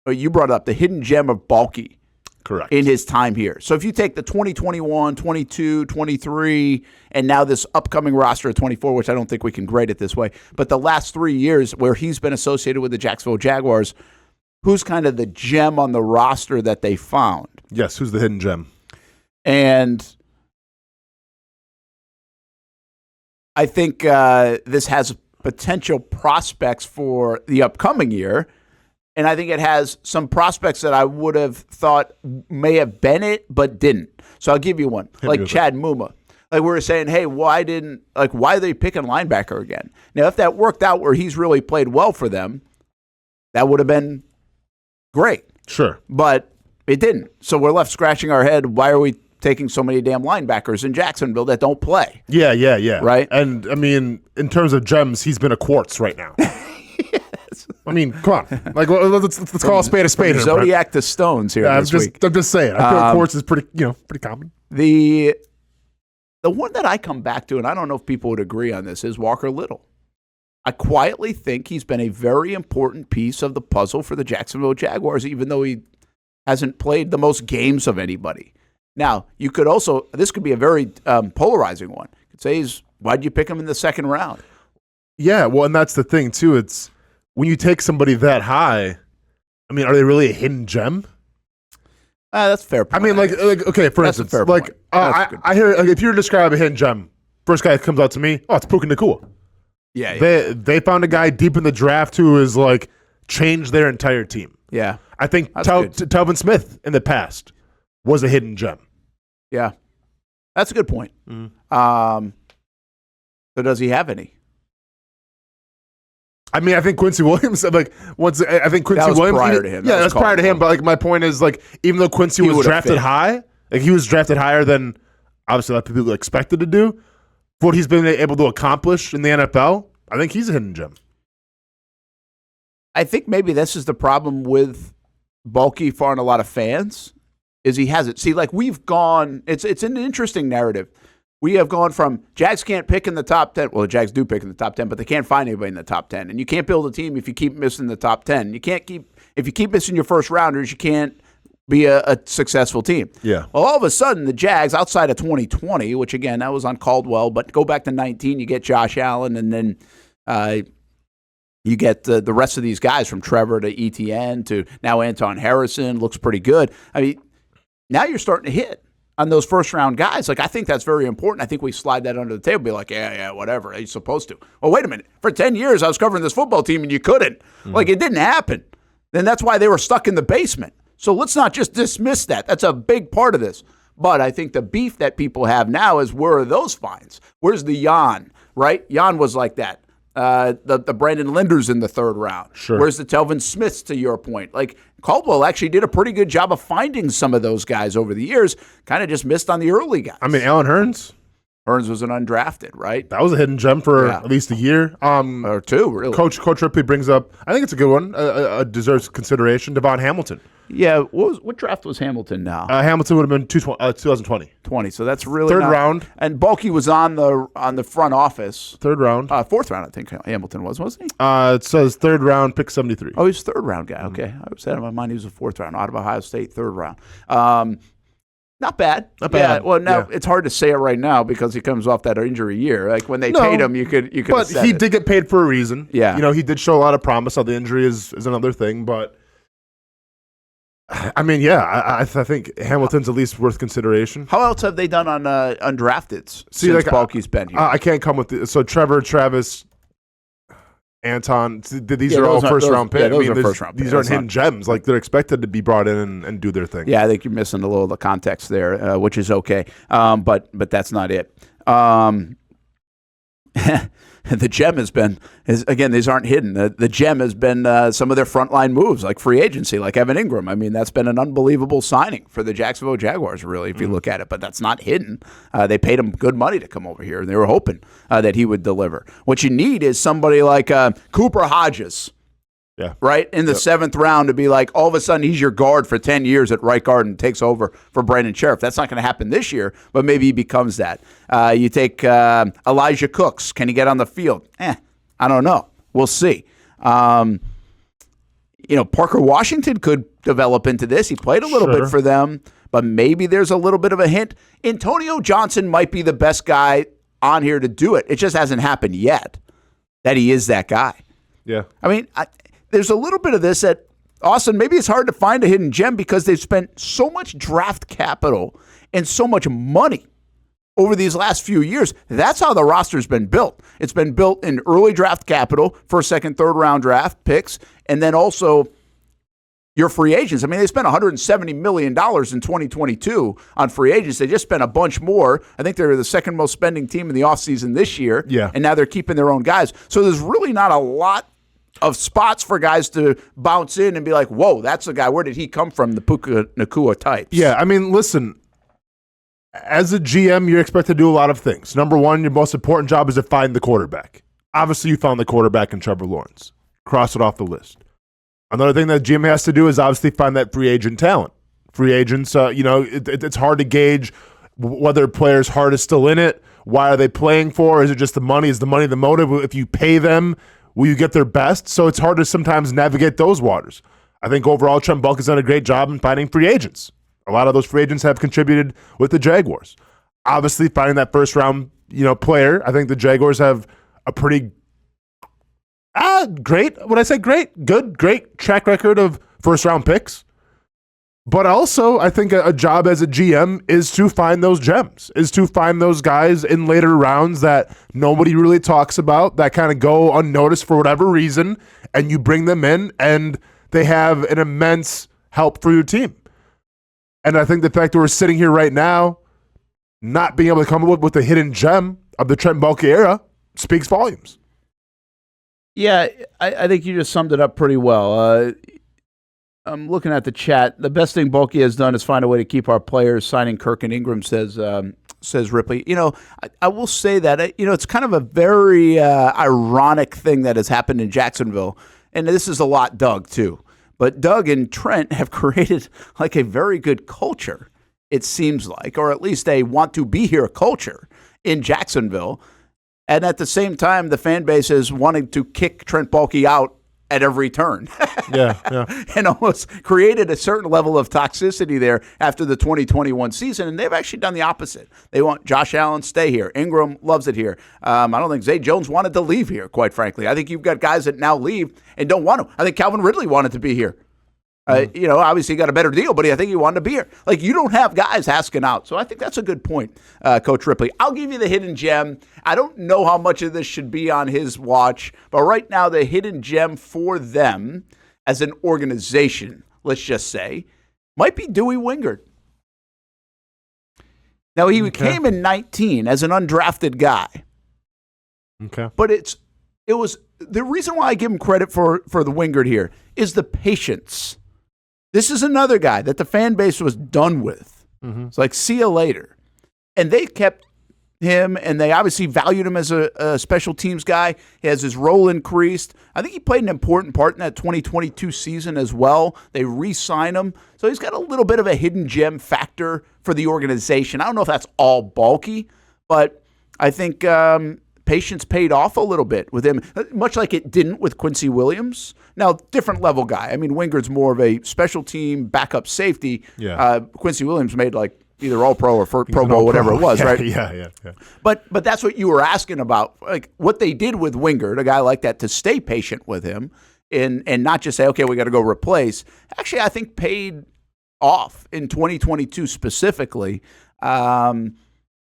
you brought up the hidden gem of Baalke. Correct. In his time here. So if you take the 2021, 22, 23, and now this upcoming roster of 24, which I don't think we can grade it this way, but the last 3 years where he's been associated with the Jacksonville Jaguars, who's kind of the gem on the roster that they found? Yes, who's the hidden gem? And I think this has potential prospects for the upcoming year. And I think it has some prospects that I would have thought may have been it, but didn't. So I'll give you one. Like Chad Muma. Like we were saying, hey, why are they picking linebacker again? Now, if that worked out where he's really played well for them, that would have been great. Sure. But it didn't. So we're left scratching our head. Why are we taking so many damn linebackers in Jacksonville that don't play? Yeah. Right? And, I mean, in terms of gems, he's been a quartz right now. I mean, come on. Like, let's call a spade a spade. From Zodiac to Stones here this week. I'm just saying. I feel quartz is pretty common. The one that I come back to, and I don't know if people would agree on this, is Walker Little. I quietly think he's been a very important piece of the puzzle for the Jacksonville Jaguars, even though he hasn't played the most games of anybody. Now, you could also, this could be a very polarizing one. You could say, why'd you pick him in the second round? Yeah, well, and that's the thing, too. It's when you take somebody that high, I mean, are they really a hidden gem? That's a fair point. I mean, like okay, for that's instance, like I hear, like, if you were to describe a hidden gem, first guy that comes out to me, it's Puka Nacua. Yeah. They found a guy deep in the draft who has like changed their entire team. Yeah, I think Telvin Smith in the past was a hidden gem. Yeah, that's a good point. Mm-hmm. So does he have any? I mean, I think Quincy Williams. Like once, I think Quincy that was Williams. Prior to him. Yeah, that's prior to him. But like my point is, like even though Quincy was drafted high, like he was drafted higher than obviously a lot of people expected to do. For what he's been able to accomplish in the NFL, I think he's a hidden gem. I think maybe this is the problem with Baalke for a lot of fans, is he hasn't. See, like we've gone. It's an interesting narrative. We have gone from Jags can't pick in the top 10. Well, the Jags do pick in the top 10, but they can't find anybody in the top 10. And you can't build a team if you keep missing the top 10. If you keep missing your first rounders, you can't be a successful team. Yeah. Well, all of a sudden, the Jags, outside of 2020, which again, that was on Caldwell, but go back to 19, you get Josh Allen, and then you get the rest of these guys from Trevor to ETN to now Anton Harrison. Looks pretty good. I mean, now you're starting to hit on those first-round guys. Like, I think that's very important. I think we slide that under the table, be like, yeah, whatever, you're supposed to. Well, wait a minute. For 10 years, I was covering this football team, and you couldn't. Mm-hmm. Like, it didn't happen. Then that's why they were stuck in the basement. So let's not just dismiss that. That's a big part of this. But I think the beef that people have now is, where are those fines? Where's the Jan, right? Jan was like that. The Brandon Linders in the third round. Sure. Where's the Telvin Smiths, to your point? Like, Caldwell actually did a pretty good job of finding some of those guys over the years. Kind of just missed on the early guys. I mean, Alan Hearns. Hearns was an undrafted, right? That was a hidden gem for at least a year. Or two, really. Coach Ripley brings up, I think it's a good one, deserves consideration, Devon Hamilton. Yeah, what draft was Hamilton now? Hamilton would have been 2020. 20, so that's really third round. And Baalke was on the front office. Third round. Fourth round, I think Hamilton wasn't he? It says third round, pick 73. Oh, he's a third round guy. Okay. I was out of my mind he was a fourth round, out of Ohio State, third round. Not bad. Not bad. Yeah, well, now it's hard to say it right now because he comes off that injury year. Like when they paid him, you could. But he did get paid for a reason. Yeah. You know, he did show a lot of promise. Now the injury is another thing, but I mean, I think Hamilton's at least worth consideration. How else have they done on undrafteds since Baalke's been here? I can't come with so Trevor, Travis, Anton. These are all first round picks. Yeah, those are first round picks. These aren't hidden gems. Like they're expected to be brought in and do their thing. Yeah, I think you're missing a little of the context there, which is okay. But that's not it. The gem has been, again, these aren't hidden. The gem has been some of their frontline moves, like free agency, like Evan Ingram. I mean, that's been an unbelievable signing for the Jacksonville Jaguars, really, if you look at it. But that's not hidden. They paid him good money to come over here, and they were hoping that he would deliver. What you need is somebody like Cooper Hodges. Yeah. Right? In the seventh round to be like, all of a sudden, he's your guard for 10 years at right guard and takes over for Brandon Sheriff. That's not going to happen this year, but maybe he becomes that. You take Elijah Cooks. Can he get on the field? I don't know. We'll see. Parker Washington could develop into this. He played a little bit for them, but maybe there's a little bit of a hint. Antonio Johnson might be the best guy on here to do it. It just hasn't happened yet that he is that guy. Yeah. I mean, there's a little bit of this at Austen. Maybe it's hard to find a hidden gem because they've spent so much draft capital and so much money over these last few years. That's how the roster's been built. It's been built in early draft capital, first, second, third round draft picks, and then also your free agents. I mean, they spent $170 million in 2022 on free agents. They just spent a bunch more. I think they're the second most spending team in the offseason this year. Yeah. And now they're keeping their own guys. So there's really not a lot of spots for guys to bounce in and be like, whoa, that's the guy. Where did he come from? The Puka Nacua types. Yeah, I mean, listen, as a GM, you're expected to do a lot of things. Number one, your most important job is to find the quarterback. Obviously, you found the quarterback in Trevor Lawrence. Cross it off the list. Another thing that GM has to do is obviously find that free agent talent. Free agents, it's hard to gauge whether a player's heart is still in it. Why are they playing for? Is it just the money? Is the money the motive? If you pay them, will you get their best? So it's hard to sometimes navigate those waters. I think overall, Trent Baalke has done a great job in finding free agents. A lot of those free agents have contributed with the Jaguars. Obviously, finding that first-round player, I think the Jaguars have a pretty great track record of first-round picks. But also, I think a job as a GM is to find those gems, is to find those guys in later rounds that nobody really talks about, that kind of go unnoticed for whatever reason, and you bring them in, and they have an immense help for your team. And I think the fact that we're sitting here right now, not being able to come up with a hidden gem of the Trent Baalke era speaks volumes. Yeah, I think you just summed it up pretty well. I'm looking at the chat. The best thing Baalke has done is find a way to keep our players. Signing Kirk and Ingram, says Ripley. I will say that it's kind of a very ironic thing that has happened in Jacksonville, and this is a lot Doug too. But Doug and Trent have created like a very good culture, it seems like, or at least a want to be here culture in Jacksonville. And at the same time, the fan base is wanting to kick Trent Baalke out at every turn. Yeah. And almost created a certain level of toxicity there after the 2021 season. And they've actually done the opposite. They want Josh Allen stay here. Ingram loves it here. I don't think Zay Jones wanted to leave here, quite frankly. I think you've got guys that now leave and don't want to. I think Calvin Ridley wanted to be here. Obviously he got a better deal, but I think he wanted to be here. Like, you don't have guys asking out. So I think that's a good point, Coach Ripley. I'll give you the hidden gem. I don't know how much of this should be on his watch, but right now the hidden gem for them as an organization, let's just say, might be Dewey Wingard. Now, he came in 19 as an undrafted guy. Okay. But it was the reason why I give him credit for the Wingard here is the patience. This is another guy that the fan base was done with. Mm-hmm. It's like, see you later. And they kept him, and they obviously valued him as a special teams guy. He has his role increased. I think he played an important part in that 2022 season as well. They re-signed him. So he's got a little bit of a hidden gem factor for the organization. I don't know if that's all Baalke, but I think patience paid off a little bit with him, much like it didn't with Quincy Williams. Now, different level guy. I mean, Wingard's more of a special team backup safety. Yeah. Quincy Williams made like either All-Pro or Pro Bowl, whatever it was, right? Yeah. But that's what you were asking about, like what they did with Wingard, a guy like that, to stay patient with him and not just say, okay, we got to go replace. Actually, I think paid off in 2022 specifically.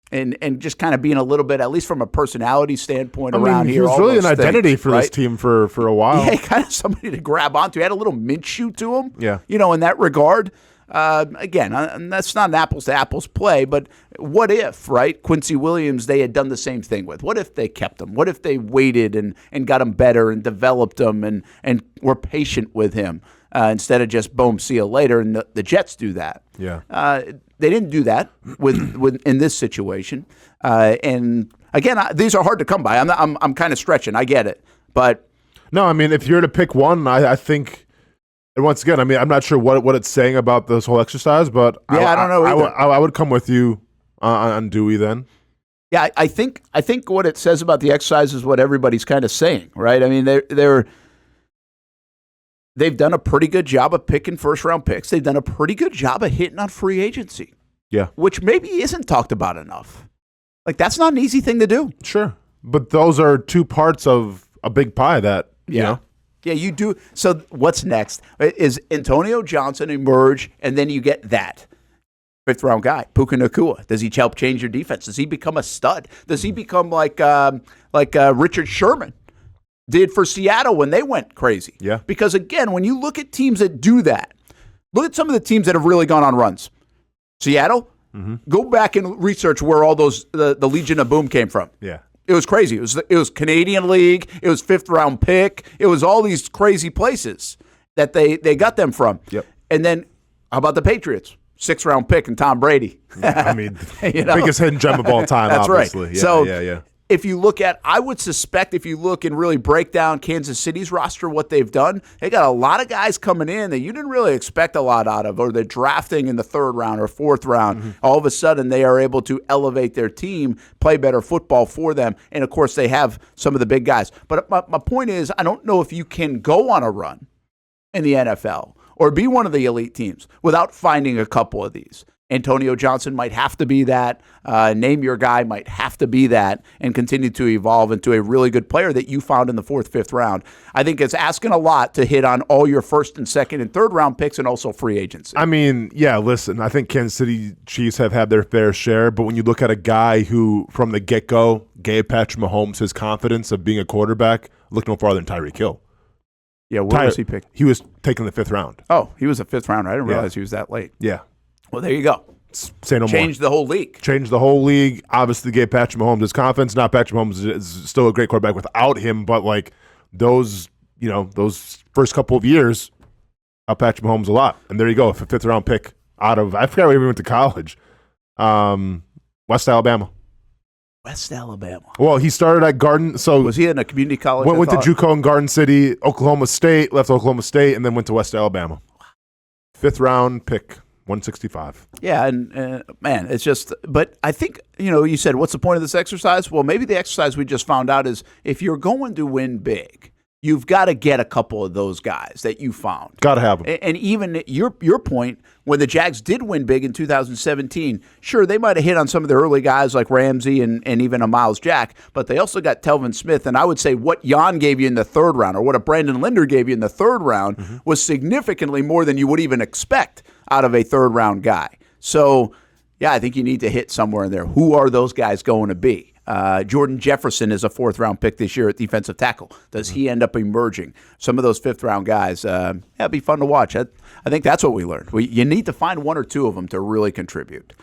And just kind of being a little bit, at least from a personality standpoint, around here. He was really an identity for this team for a while. Yeah, kind of somebody to grab onto. He had a little Minshew to him. Yeah. In that regard. Again, that's not an apples-to-apples play, but what if, right, Quincy Williams, they had done the same thing with? What if they kept him? What if they waited and got him better and developed him and were patient with him instead of just, boom, see you later, and the Jets do that. Yeah. They didn't do that with in this situation. And, again, these are hard to come by. I'm kind of stretching. I get it. But no, I mean, if you're to pick one, I think – and once again, I mean, I'm not sure what it's saying about this whole exercise, but I don't know either. I would come with you on Dewey then. Yeah, I think what it says about the exercise is what everybody's kind of saying, right? I mean, they're they've done a pretty good job of picking first-round picks. They've done a pretty good job of hitting on free agency. Yeah. Which maybe isn't talked about enough. Like, that's not an easy thing to do. Sure. But those are two parts of a big pie that, you know. Yeah, you do. So what's next? Is Antonio Johnson emerge, and then you get that fifth-round guy, Puka Nacua. Does he help change your defense? Does he become a stud? Does he become like Richard Sherman did for Seattle when they went crazy? Yeah. Because, again, when you look at teams that do that, look at some of the teams that have really gone on runs. Seattle, go back and research where all those the Legion of Boom came from. Yeah. It was crazy. It was Canadian League. It was fifth-round pick. It was all these crazy places that they got them from. Yep. And then how about the Patriots? Sixth-round pick and Tom Brady. Yeah, I mean, biggest hidden gem of all time, That's obviously. Right. Yeah, so if you look at, I would suspect if you look and really break down Kansas City's roster, what they've done, they got a lot of guys coming in that you didn't really expect a lot out of, or they're drafting in the third round or fourth round. All of a sudden, they are able to elevate their team, play better football for them, and of course, they have some of the big guys. But my point is, I don't know if you can go on a run in the NFL or be one of the elite teams without finding a couple of these. Antonio Johnson might have to be that. Name your guy might have to be that and continue to evolve into a really good player that you found in the fourth, fifth round. I think it's asking a lot to hit on all your first and second and third round picks and also free agency. I mean, yeah, listen, I think Kansas City Chiefs have had their fair share, but when you look at a guy who from the get-go gave Patrick Mahomes his confidence of being a quarterback, look no farther than Tyreek Hill. Yeah, where was he picked? He was taken in the fifth round. Oh, he was a fifth rounder. I didn't realize he was that late. Yeah. Well, there you go. Say no more. Changed the whole league. Changed the whole league. Obviously gave Patrick Mahomes his confidence. Not Patrick Mahomes is still a great quarterback without him, but like those first couple of years helped Patrick Mahomes a lot. And there you go, a fifth round pick out of, I forgot where he went to college. West Alabama. West Alabama. Well, he started at Garden. So was he in a community college? Went to JUCO in Garden City, Oklahoma State, left Oklahoma State, and then went to West Alabama. Fifth round pick. 165. Yeah, and man, it's just, but I think, you said, what's the point of this exercise? Well, maybe the exercise we just found out is if you're going to win big, you've got to get a couple of those guys that you found. Got to have them. And even your point, when the Jags did win big in 2017, sure, they might have hit on some of the early guys like Ramsey and even a Miles Jack, but they also got Telvin Smith. And I would say what Jan gave you in the third round or what a Brandon Linder gave you in the third round was significantly more than you would even expect out of a third-round guy. So, yeah, I think you need to hit somewhere in there. Who are those guys going to be? Jordan Jefferson is a fourth-round pick this year at defensive tackle. Does he end up emerging? Some of those fifth-round guys, it'd be fun to watch. I think that's what we learned. You need to find one or two of them to really contribute.